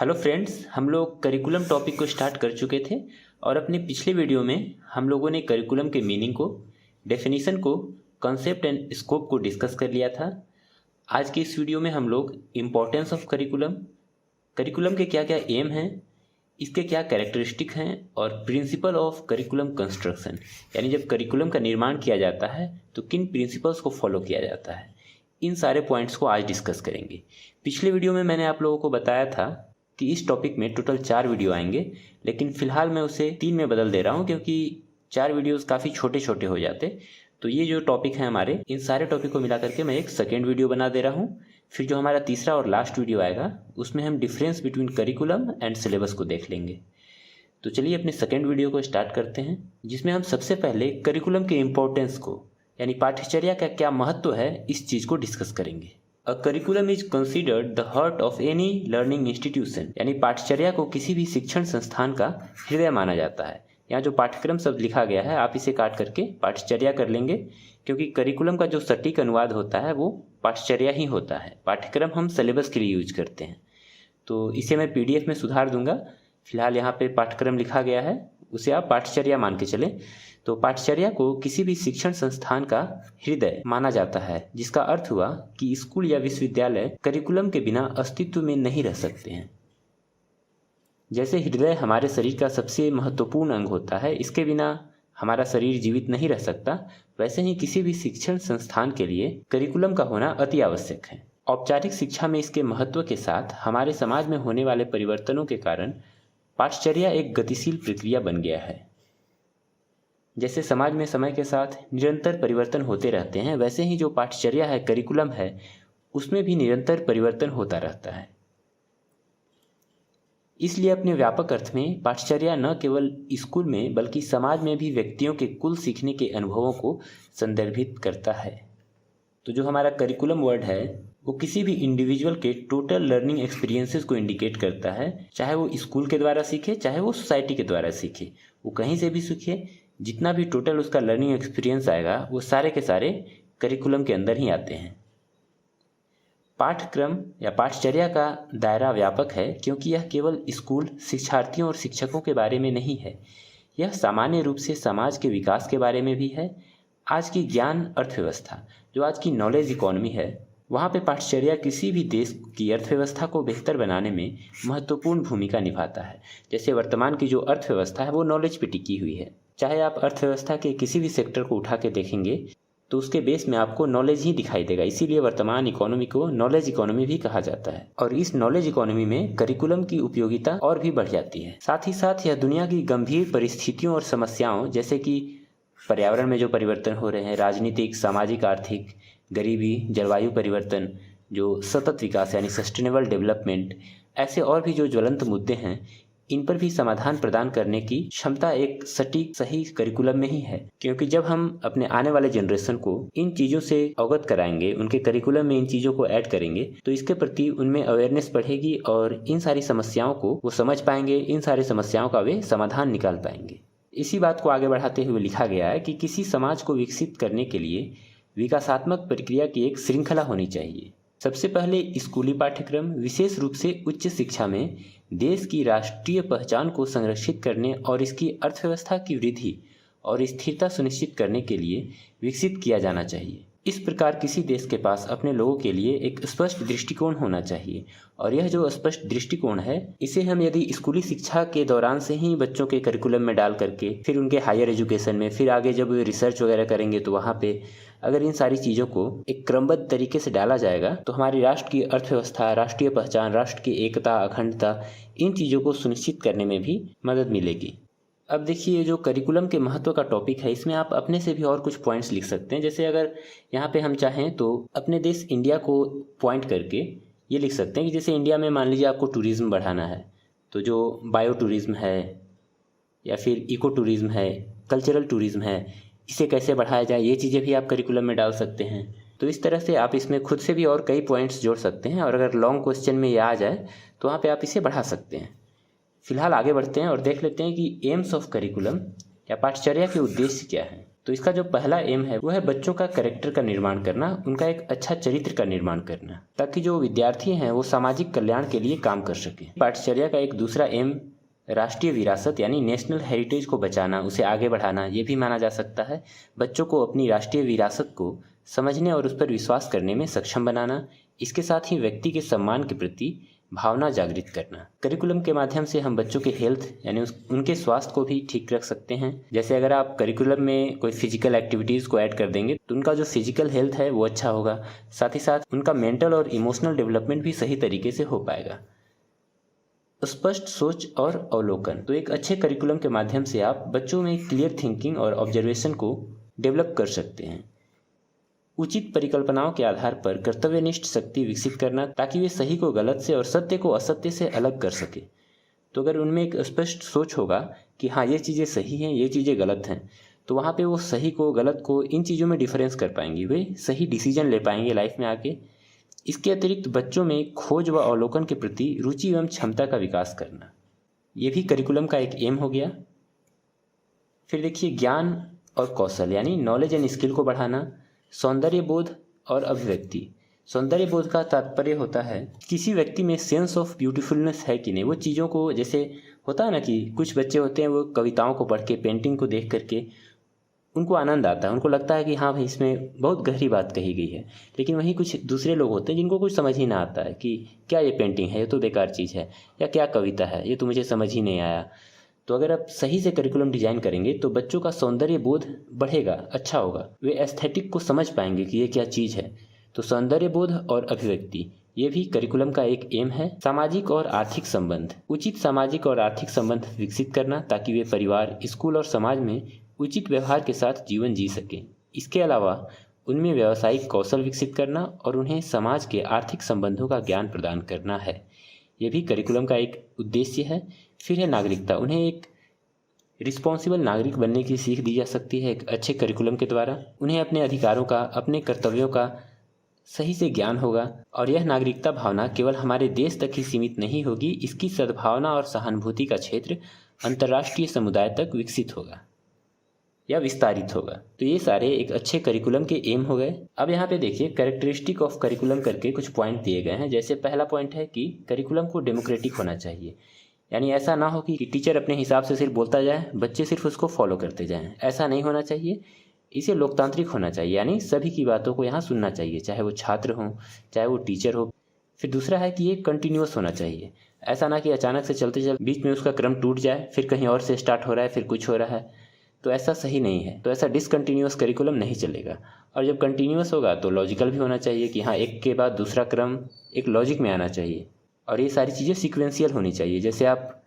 Hello friends, हम लोग curriculum topic को स्टार्ट कर चुके थे और अपने पिछले वीडियो में हम लोगों ने करिकुलम के मीनिंग को, डेफिनेशन को, कॉन्सेप्ट एंड स्कोप को डिस्कस कर लिया था। आज के इस वीडियो में हम लोग इम्पोर्टेंस ऑफ करिकुलम, करिकुलम के क्या क्या एम हैं, इसके क्या कैरेक्टरिस्टिक हैं और प्रिंसिपल ऑफ करिकुलम कंस्ट्रक्शन, यानी जब करिकुलम का निर्माण किया जाता है तो किन प्रिंसिपल्स को फॉलो किया जाता है, इन सारे पॉइंट्स को आज डिस्कस करेंगे। पिछले वीडियो में मैंने आप लोगों को बताया था कि इस टॉपिक में टोटल 4 वीडियो आएंगे, लेकिन फ़िलहाल मैं उसे 3 में बदल दे रहा हूं क्योंकि 4 वीडियोस काफ़ी छोटे छोटे हो जाते। तो ये जो टॉपिक है हमारे, इन सारे टॉपिक को मिला करके मैं एक सेकेंड वीडियो बना दे रहा हूँ। फिर जो हमारा तीसरा और लास्ट वीडियो आएगा उसमें हम difference between curriculum and syllabus को देख लेंगे। तो चलिए अपने सेकेंड वीडियो को स्टार्ट करते हैं, जिसमें हम सबसे पहले करिकुलम के इम्पोर्टेंस को, यानी पाठ्यचर्या का क्या महत्व है, इस चीज़ को डिस्कस करेंगे। A curriculum is considered the heart of any learning institution, यानी पाठ्यचर्या को किसी भी शिक्षण संस्थान का हृदय माना जाता है। यहाँ जो पाठ्यक्रम शब्द लिखा गया है आप इसे काट करके पाठ्यचर्या कर लेंगे, क्योंकि करिकुलम का जो सटीक अनुवाद होता है वो पाठ्यचर्या ही होता है। पाठ्यक्रम हम सिलेबस के लिए यूज करते हैं, तो इसे मैं PDF में सुधार दूंगा। फिलहाल यहाँ पे पाठ्यक्रम लिखा गया है, उसे आप पाठ्यचर्या मान के चलें। तो पाठ्यचर्या को किसी भी शिक्षण संस्थान का हृदय माना जाता है, जिसका अर्थ हुआ कि स्कूल या विश्वविद्यालय करिकुलम के बिना अस्तित्व में नहीं रह सकते हैं। जैसे हृदय हमारे शरीर का सबसे महत्वपूर्ण अंग होता है, इसके बिना हमारा शरीर जीवित नहीं रह सकता, वैसे ही किसी भी शिक्षण संस्थान के लिए करिकुलम का होना अति आवश्यक है। औपचारिक शिक्षा में इसके महत्व के साथ हमारे समाज में होने वाले परिवर्तनों के कारण पाठ्यचर्या एक गतिशील प्रक्रिया बन गया है। जैसे समाज में समय के साथ निरंतर परिवर्तन होते रहते हैं, वैसे ही जो पाठ्यचर्या है, करिकुलम है, उसमें भी निरंतर परिवर्तन होता रहता है। इसलिए अपने व्यापक अर्थ में पाठ्यचर्या न केवल स्कूल में बल्कि समाज में भी व्यक्तियों के कुल सीखने के अनुभवों को संदर्भित करता है। तो जो हमारा करिकुलम वर्ड है वो किसी भी इंडिविजुअल के टोटल लर्निंग एक्सपीरियंसेस को इंडिकेट करता है, चाहे वो स्कूल के द्वारा सीखे, चाहे वो सोसाइटी के द्वारा सीखे, वो कहीं से भी सीखे, जितना भी टोटल उसका लर्निंग एक्सपीरियंस आएगा वो सारे के सारे करिकुलम के अंदर ही आते हैं। पाठ्यक्रम या पाठ्यचर्या का दायरा व्यापक है, क्योंकि यह केवल स्कूल, शिक्षार्थियों और शिक्षकों के बारे में नहीं है, यह सामान्य रूप से समाज के विकास के बारे में भी है। आज की ज्ञान अर्थव्यवस्था, जो आज की नॉलेज इकोनॉमी है, वहाँ पे पाठ्यचर्या किसी भी देश की अर्थव्यवस्था को बेहतर बनाने में महत्वपूर्ण भूमिका निभाता है। जैसे वर्तमान की जो अर्थव्यवस्था है वो नॉलेज पे टिकी हुई है। चाहे आप अर्थव्यवस्था के किसी भी सेक्टर को उठा के देखेंगे तो उसके बेस में आपको नॉलेज ही दिखाई देगा, इसीलिए वर्तमान इकोनॉमी को नॉलेज इकोनॉमी भी कहा जाता है। और इस नॉलेज इकोनॉमी में करिकुलम की उपयोगिता और भी बढ़ जाती है। साथ ही साथ यह दुनिया की गंभीर परिस्थितियों और समस्याओं, जैसे कि पर्यावरण में जो परिवर्तन हो रहे हैं, राजनीतिक, सामाजिक, आर्थिक, गरीबी, जलवायु परिवर्तन, जो सतत विकास यानी सस्टेनेबल डेवलपमेंट, ऐसे और भी जो ज्वलंत मुद्दे हैं, इन पर भी समाधान प्रदान करने की क्षमता एक सटीक सही करिकुलम में ही है। क्योंकि जब हम अपने आने वाले जनरेशन को इन चीज़ों से अवगत कराएंगे, उनके करिकुलम में इन चीज़ों को ऐड करेंगे, तो इसके प्रति उनमें अवेयरनेस बढ़ेगी और इन सारी समस्याओं को वो समझ पाएंगे, इन सारी समस्याओं का वे समाधान निकाल पाएंगे। इसी बात को आगे बढ़ाते हुए लिखा गया है कि किसी समाज को विकसित करने के लिए विकासात्मक प्रक्रिया की एक श्रृंखला होनी चाहिए। सबसे पहले स्कूली पाठ्यक्रम, विशेष रूप से उच्च शिक्षा में, देश की राष्ट्रीय पहचान को संरक्षित करने और इसकी अर्थव्यवस्था की वृद्धि और स्थिरता सुनिश्चित करने के लिए विकसित किया जाना चाहिए। इस प्रकार किसी देश के पास अपने लोगों के लिए एक स्पष्ट दृष्टिकोण होना चाहिए, और यह जो स्पष्ट दृष्टिकोण है, इसे हम यदि स्कूली शिक्षा के दौरान से ही बच्चों के करिकुलम में डाल करके, फिर उनके हायर एजुकेशन में, फिर आगे जब रिसर्च वगैरह करेंगे तो वहाँ पे अगर इन सारी चीज़ों को एक क्रमबद्ध तरीके से डाला जाएगा तो हमारी राष्ट्र की अर्थव्यवस्था, राष्ट्रीय पहचान, राष्ट्र की एकता, अखंडता, इन चीज़ों को सुनिश्चित करने में भी मदद मिलेगी। अब देखिए, जो करिकुलम के महत्व का टॉपिक है, इसमें आप अपने से भी और कुछ पॉइंट्स लिख सकते हैं। जैसे अगर यहाँ पे हम चाहें तो अपने देश इंडिया को पॉइंट करके ये लिख सकते हैं कि जैसे इंडिया में मान लीजिए आपको टूरिज़्म बढ़ाना है, तो जो बायो टूरिज़्म है या फिर इको टूरिज़्म है, कल्चरल टूरिज़्म है, इसे कैसे बढ़ाया जाए, ये चीज़ें भी आप करिकुलम में डाल सकते हैं। तो इस तरह से आप इसमें खुद से भी और कई पॉइंट्स जोड़ सकते हैं, और अगर लॉन्ग क्वेश्चन में ये आ जाए तो वहाँ पे आप इसे बढ़ा सकते हैं। फिलहाल आगे बढ़ते हैं और देख लेते हैं कि एम्स ऑफ करिकुलम या पाठ्यचर्या के उद्देश्य क्या है। तो इसका जो पहला एम है वो है बच्चों का कैरेक्टर का निर्माण करना, उनका एक अच्छा चरित्र का निर्माण करना, ताकि जो विद्यार्थी हैं वो सामाजिक कल्याण के लिए काम कर सके। पाठचर्या का एक दूसरा एम राष्ट्रीय विरासत यानी नेशनल हेरिटेज को बचाना, उसे आगे बढ़ाना, ये भी माना जा सकता है। बच्चों को अपनी राष्ट्रीय विरासत को समझने और उस पर विश्वास करने में सक्षम बनाना, इसके साथ ही व्यक्ति के सम्मान के प्रति भावना जागृत करना। करिकुलम के माध्यम से हम बच्चों के हेल्थ यानी उनके स्वास्थ्य को भी ठीक रख सकते हैं। जैसे अगर आप करिकुलम में कोई फिजिकल एक्टिविटीज़ को ऐड कर देंगे तो उनका जो फिजिकल हेल्थ है वो अच्छा होगा, साथ ही साथ उनका मेंटल और इमोशनल डेवलपमेंट भी सही तरीके से हो पाएगा। स्पष्ट सोच और अवलोकन, तो एक अच्छे करिकुलम के माध्यम से आप बच्चों में क्लियर थिंकिंग और ऑब्जर्वेशन को डेवलप कर सकते हैं। उचित परिकल्पनाओं के आधार पर कर्तव्यनिष्ठ शक्ति विकसित करना, ताकि वे सही को गलत से और सत्य को असत्य से अलग कर सके। तो अगर उनमें एक स्पष्ट सोच होगा कि हाँ ये चीज़ें सही हैं, ये चीज़ें गलत हैं, तो वहाँ पे वो सही को गलत को इन चीज़ों में डिफरेंस कर पाएंगे, वे सही डिसीजन ले पाएंगे लाइफ में आके। इसके अतिरिक्त बच्चों में खोज व अवलोकन के प्रति रुचि एवं क्षमता का विकास करना, ये भी करिकुलम का एक एम हो गया। फिर देखिए ज्ञान और कौशल यानी नॉलेज एंड स्किल को बढ़ाना, सौंदर्य बोध और अभिव्यक्ति। सौंदर्य बोध का तात्पर्य होता है किसी व्यक्ति में सेंस ऑफ ब्यूटीफुलनेस है कि नहीं, वो चीज़ों को, जैसे होता है ना कि कुछ बच्चे होते हैं वो कविताओं को पढ़ के, पेंटिंग को देख करके उनको आनंद आता है, उनको लगता है कि हाँ भाई इसमें बहुत गहरी बात कही गई है। लेकिन वहीं कुछ दूसरे लोग होते हैं जिनको कुछ समझ ही ना आता है कि क्या ये पेंटिंग है, ये तो बेकार चीज़ है, या क्या कविता है, ये तो मुझे समझ ही नहीं आया। तो अगर आप सही से करिकुलम डिजाइन करेंगे तो बच्चों का सौंदर्य बोध बढ़ेगा, अच्छा होगा, वे एस्थेटिक को समझ पाएंगे कि ये क्या चीज़ है। तो सौंदर्य बोध और अभिव्यक्ति ये भी करिकुलम का एक एम है। सामाजिक और आर्थिक संबंध, उचित सामाजिक और आर्थिक संबंध विकसित करना, ताकि वे परिवार, स्कूल और समाज में उचित व्यवहार के साथ जीवन जी सकें। इसके अलावा उनमें व्यावसायिक कौशल विकसित करना और उन्हें समाज के आर्थिक संबंधों का ज्ञान प्रदान करना है, ये भी करिकुलम का एक उद्देश्य है। फिर है नागरिकता, उन्हें एक रिस्पॉन्सिबल नागरिक बनने की सीख दी जा सकती है एक अच्छे करिकुलम के द्वारा। उन्हें अपने अधिकारों का, अपने कर्तव्यों का सही से ज्ञान होगा, और यह नागरिकता भावना केवल हमारे देश तक ही सीमित नहीं होगी, इसकी सद्भावना और सहानुभूति का क्षेत्र अंतर्राष्ट्रीय समुदाय तक विकसित होगा या विस्तारित होगा। तो ये सारे एक अच्छे करिकुलम के एम हो गए। अब यहाँ पे देखिए कैरेक्टरिस्टिक ऑफ करिकुलम करके कुछ पॉइंट दिए गए हैं। जैसे पहला पॉइंट है कि करिकुलम को डेमोक्रेटिक होना चाहिए, यानी ऐसा ना हो कि टीचर अपने हिसाब से सिर्फ बोलता जाए, बच्चे सिर्फ उसको फॉलो करते जाएं, ऐसा नहीं होना चाहिए। इसे लोकतांत्रिक होना चाहिए, यानी सभी की बातों को यहाँ सुनना चाहिए, चाहे वो छात्र हों चाहे वो टीचर हो। फिर दूसरा है कि ये कंटिन्यूअस होना चाहिए, ऐसा ना कि अचानक से चलते चलते बीच में उसका क्रम टूट जाए, फिर कहीं और से स्टार्ट हो रहा है, फिर कुछ हो रहा है, तो ऐसा सही नहीं है। तो ऐसा डिसकंटिन्यूअस करिकुलम नहीं चलेगा। और जब कंटिन्यूअस होगा तो लॉजिकल भी होना चाहिए कि हाँ एक के बाद दूसरा क्रम एक लॉजिक में आना चाहिए, और ये सारी चीज़ें सीक्वेंशियल होनी चाहिए। जैसे आप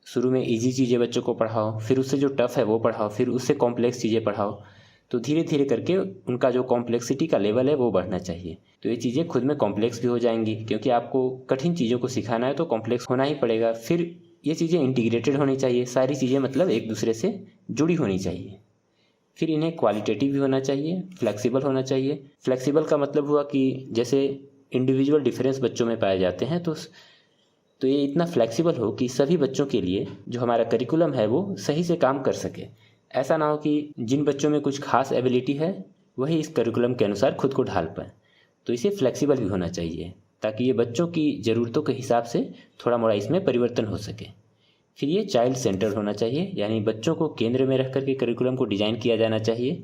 शुरू में इजी चीज़ें बच्चों को पढ़ाओ, फिर उससे जो टफ है वो पढ़ाओ, फिर उससे कॉम्प्लेक्स चीज़ें पढ़ाओ, तो धीरे धीरे करके उनका जो कॉम्प्लेक्सिटी का लेवल है वो बढ़ना चाहिए। तो ये चीज़ें खुद में कॉम्प्लेक्स भी हो जाएंगी, क्योंकि आपको कठिन चीज़ों को सिखाना है तो कॉम्प्लेक्स होना ही पड़ेगा। फिर ये चीज़ें इंटीग्रेटेड होनी चाहिए, सारी चीज़ें मतलब एक दूसरे से जुड़ी होनी चाहिए। फिर इन्हें क्वालिटेटिव भी होना चाहिए, फ्लेक्सिबल होना चाहिए। फ्लेक्सिबल का मतलब हुआ कि जैसे इंडिविजुअल डिफरेंस बच्चों में पाए जाते हैं, तो ये इतना फ्लेक्सिबल हो कि सभी बच्चों के लिए जो हमारा करिकुलम है वो सही से काम कर सके। ऐसा ना हो कि जिन बच्चों में कुछ खास एबिलिटी है वही इस करिकुलम के अनुसार खुद को ढाल पाएँ। तो इसे फ्लेक्सिबल भी होना चाहिए, ताकि ये बच्चों की ज़रूरतों के हिसाब से थोड़ा मोड़ा इसमें परिवर्तन हो सके। फिर ये चाइल्ड सेंटर होना चाहिए, यानी बच्चों को केंद्र में रख करके करिकुलम को डिज़ाइन किया जाना चाहिए,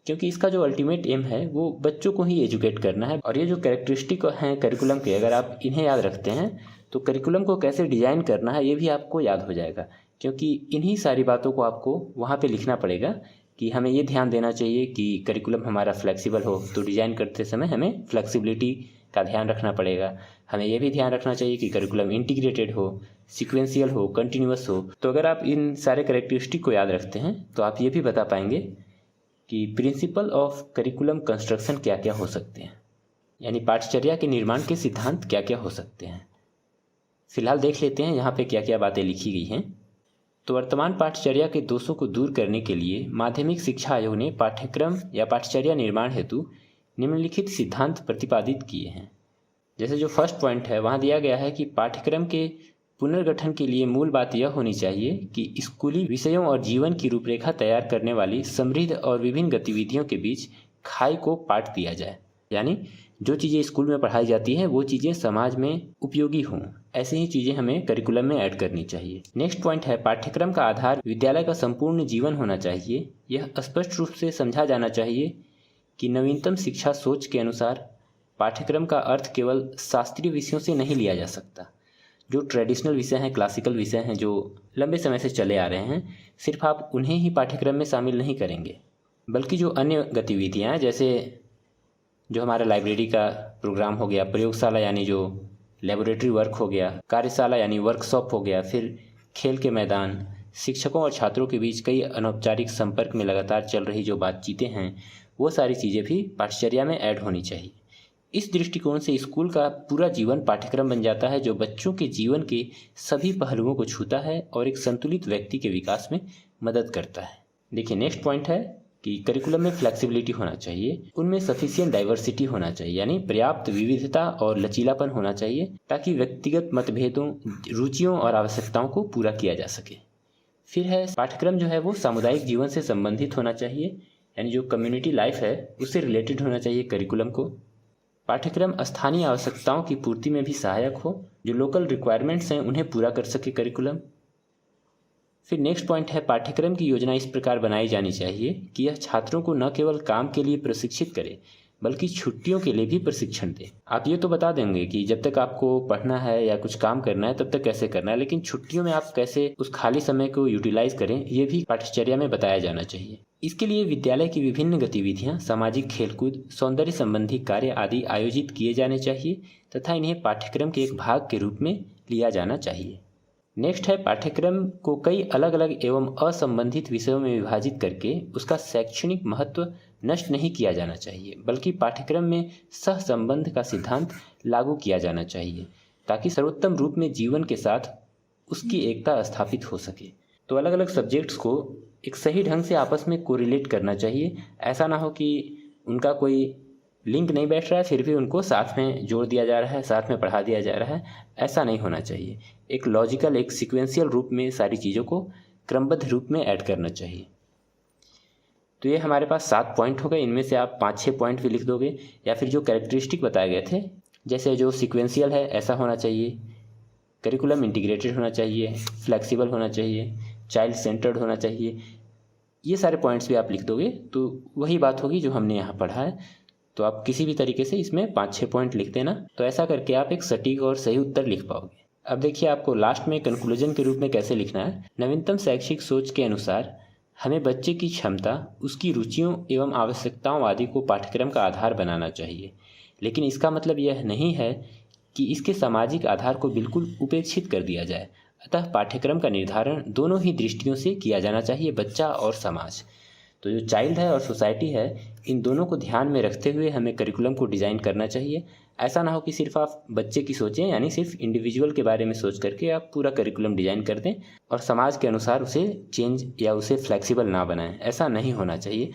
क्योंकि इसका जो अल्टीमेट एम है वो बच्चों को ही एजुकेट करना है। और ये जो कैरेक्टरिस्टिक हैं करिकुलम के, अगर आप इन्हें याद रखते हैं तो करिकुलम को कैसे डिज़ाइन करना है ये भी आपको याद हो जाएगा, क्योंकि इन्हीं सारी बातों को आपको वहाँ पे लिखना पड़ेगा कि हमें ये ध्यान देना चाहिए कि करिकुलम हमारा फ्लेक्सिबल हो, तो डिज़ाइन करते समय हमें फ्लेक्सिबिलिटी का ध्यान रखना पड़ेगा। हमें यह भी ध्यान रखना चाहिए कि करिकुलम इंटीग्रेटेड हो, सीक्वेंशियल हो, कंटिन्यूअस हो। तो अगर आप इन सारे कैरेक्टरिस्टिक को याद रखते हैं तो आप ये भी बता पाएंगे कि प्रिंसिपल ऑफ करिकुलम कंस्ट्रक्शन क्या क्या हो सकते हैं, यानी पाठचर्या के निर्माण के सिद्धांत क्या क्या हो सकते हैं। फिलहाल देख लेते हैं यहाँ पे क्या क्या बातें लिखी गई हैं। तो वर्तमान पाठचर्या के दोषों को दूर करने के लिए माध्यमिक शिक्षा आयोग ने पाठ्यक्रम या पाठचर्या निर्माण हेतु निम्नलिखित सिद्धांत प्रतिपादित किए हैं। जैसे जो फर्स्ट पॉइंट है वहाँ दिया गया है कि पाठ्यक्रम के पुनर्गठन के लिए मूल बात यह होनी चाहिए कि स्कूली विषयों और जीवन की रूपरेखा तैयार करने वाली समृद्ध और विभिन्न गतिविधियों के बीच खाई को पाट दिया जाए। यानी जो चीज़ें स्कूल में पढ़ाई जाती हैं वो चीज़ें समाज में उपयोगी हों, ऐसी ही चीज़ें हमें करिकुलम में ऐड करनी चाहिए। नेक्स्ट पॉइंट है पाठ्यक्रम का आधार विद्यालय का संपूर्ण जीवन होना चाहिए। यह स्पष्ट रूप से समझा जाना चाहिए कि नवीनतम शिक्षा सोच के अनुसार पाठ्यक्रम का अर्थ केवल शास्त्रीय विषयों से नहीं लिया जा सकता। जो ट्रेडिशनल विषय हैं, क्लासिकल विषय हैं, जो लंबे समय से चले आ रहे हैं, सिर्फ आप उन्हें ही पाठ्यक्रम में शामिल नहीं करेंगे, बल्कि जो अन्य गतिविधियाँ हैं, जैसे जो हमारा लाइब्रेरी का प्रोग्राम हो गया, प्रयोगशाला यानी जो लेबोरेटरी वर्क हो गया, कार्यशाला यानी वर्कशॉप हो गया, फिर खेल के मैदान, शिक्षकों और छात्रों के बीच कई अनौपचारिक संपर्क में लगातार चल रही जो बातचीतें हैं, वो सारी चीज़ें भी पाठ्यचर्या में ऐड होनी चाहिए। इस दृष्टिकोण से स्कूल का पूरा जीवन पाठ्यक्रम बन जाता है, जो बच्चों के जीवन के सभी पहलुओं को छूता है और एक संतुलित व्यक्ति के विकास में मदद करता है। देखिए नेक्स्ट पॉइंट है कि करिकुलम में फ्लेक्सिबिलिटी होना चाहिए, उनमें सफिशिएंट डाइवर्सिटी होना चाहिए, यानी पर्याप्त विविधता और लचीलापन होना चाहिए ताकि व्यक्तिगत मतभेदों, रुचियों और आवश्यकताओं को पूरा किया जा सके। फिर है पाठ्यक्रम जो है वो सामुदायिक जीवन से संबंधित होना चाहिए, यानी जो कम्युनिटी लाइफ है उससे रिलेटेड होना चाहिए करिकुलम को। पाठ्यक्रम स्थानीय आवश्यकताओं की पूर्ति में भी सहायक हो, जो लोकल रिक्वायरमेंट्स हैं उन्हें पूरा कर सके करिकुलम। फिर नेक्स्ट पॉइंट है पाठ्यक्रम की योजना इस प्रकार बनाई जानी चाहिए कि यह छात्रों को न केवल काम के लिए प्रशिक्षित करे बल्कि छुट्टियों के लिए भी प्रशिक्षण दे। आप ये तो बता देंगे कि जब तक आपको पढ़ना है या कुछ काम करना है तब तक कैसे करना है, लेकिन छुट्टियों में आप कैसे उस खाली समय को यूटिलाइज करें, ये भी पाठ्यचर्या में बताया जाना चाहिए। इसके लिए विद्यालय की विभिन्न गतिविधियां, सामाजिक खेलकूद, सौंदर्य संबंधी कार्य आदि आयोजित किए जाने चाहिए तथा इन्हें पाठ्यक्रम के एक भाग के रूप में लिया जाना चाहिए। नेक्स्ट है पाठ्यक्रम को कई अलग अलग एवं असंबंधित विषयों में विभाजित करके उसका शैक्षणिक महत्व नष्ट नहीं किया जाना चाहिए, बल्कि पाठ्यक्रम में सहसंबंध का सिद्धांत लागू किया जाना चाहिए ताकि सर्वोत्तम रूप में जीवन के साथ उसकी एकता स्थापित हो सके। तो अलग अलग सब्जेक्ट्स को एक सही ढंग से आपस में कोरिलेट करना चाहिए। ऐसा ना हो कि उनका कोई लिंक नहीं बैठ रहा है फिर भी उनको साथ में जोड़ दिया जा रहा है, साथ में पढ़ा दिया जा रहा है, ऐसा नहीं होना चाहिए। एक लॉजिकल, एक सीक्वेंशियल रूप में सारी चीज़ों को क्रमबद्ध रूप में ऐड करना चाहिए। तो ये हमारे पास 7 पॉइंट हो गए, इनमें से आप 5-6 पॉइंट भी लिख दोगे, या फिर जो कैरेक्टरिस्टिक बताए गए थे, जैसे जो सीक्वेंशियल है ऐसा होना चाहिए, करिकुलम इंटीग्रेटेड होना चाहिए, फ्लेक्सिबल होना चाहिए, चाइल्ड सेंटर्ड होना चाहिए, ये सारे पॉइंट्स भी आप लिख दोगे तो वही बात होगी जो हमने यहाँ पढ़ा है। तो आप किसी भी तरीके से इसमें 5-6 पॉइंट लिख देना, तो ऐसा करके आप एक सटीक और सही उत्तर लिख पाओगे। अब देखिए आपको लास्ट में कंक्लूजन के रूप में कैसे लिखना है। नवीनतम शैक्षिक सोच के अनुसार हमें बच्चे की क्षमता, उसकी रुचियों एवं आवश्यकताओं आदि को पाठ्यक्रम का आधार बनाना चाहिए, लेकिन इसका मतलब यह नहीं है कि इसके सामाजिक आधार को बिल्कुल उपेक्षित कर दिया जाए। अतः पाठ्यक्रम का निर्धारण दोनों ही दृष्टियों से किया जाना चाहिए, बच्चा और समाज। तो जो चाइल्ड है और सोसाइटी है, इन दोनों को ध्यान में रखते हुए हमें करिकुलम को डिज़ाइन करना चाहिए। ऐसा ना हो कि सिर्फ आप बच्चे की सोचें, यानी सिर्फ इंडिविजुअल के बारे में सोच करके आप पूरा करिकुलम डिज़ाइन कर दें और समाज के अनुसार उसे चेंज या उसे फ्लेक्सिबल ना बनाएं, ऐसा नहीं होना चाहिए।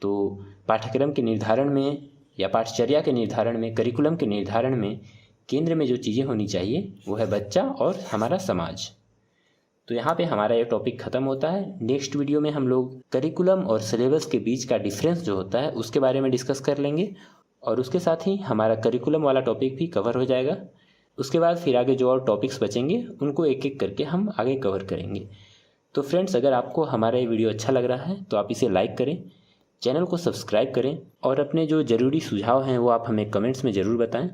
तो पाठ्यक्रम के निर्धारण में या पाठ्यचर्या के निर्धारण में, करिकुलम के निर्धारण में केंद्र में जो चीज़ें होनी चाहिए वो है बच्चा और हमारा समाज। तो यहाँ पे हमारा ये टॉपिक ख़त्म होता है। नेक्स्ट वीडियो में हम लोग करिकुलम और सिलेबस के बीच का डिफरेंस जो होता है उसके बारे में डिस्कस कर लेंगे, और उसके साथ ही हमारा करिकुलम वाला टॉपिक भी कवर हो जाएगा। उसके बाद फिर आगे जो और टॉपिक्स बचेंगे उनको एक एक करके हम आगे कवर करेंगे। तो फ्रेंड्स, अगर आपको हमारा ये वीडियो अच्छा लग रहा है तो आप इसे लाइक करें, चैनल को सब्सक्राइब करें और अपने जो ज़रूरी सुझाव हैं वो आप हमें कमेंट्स में ज़रूर बताएं।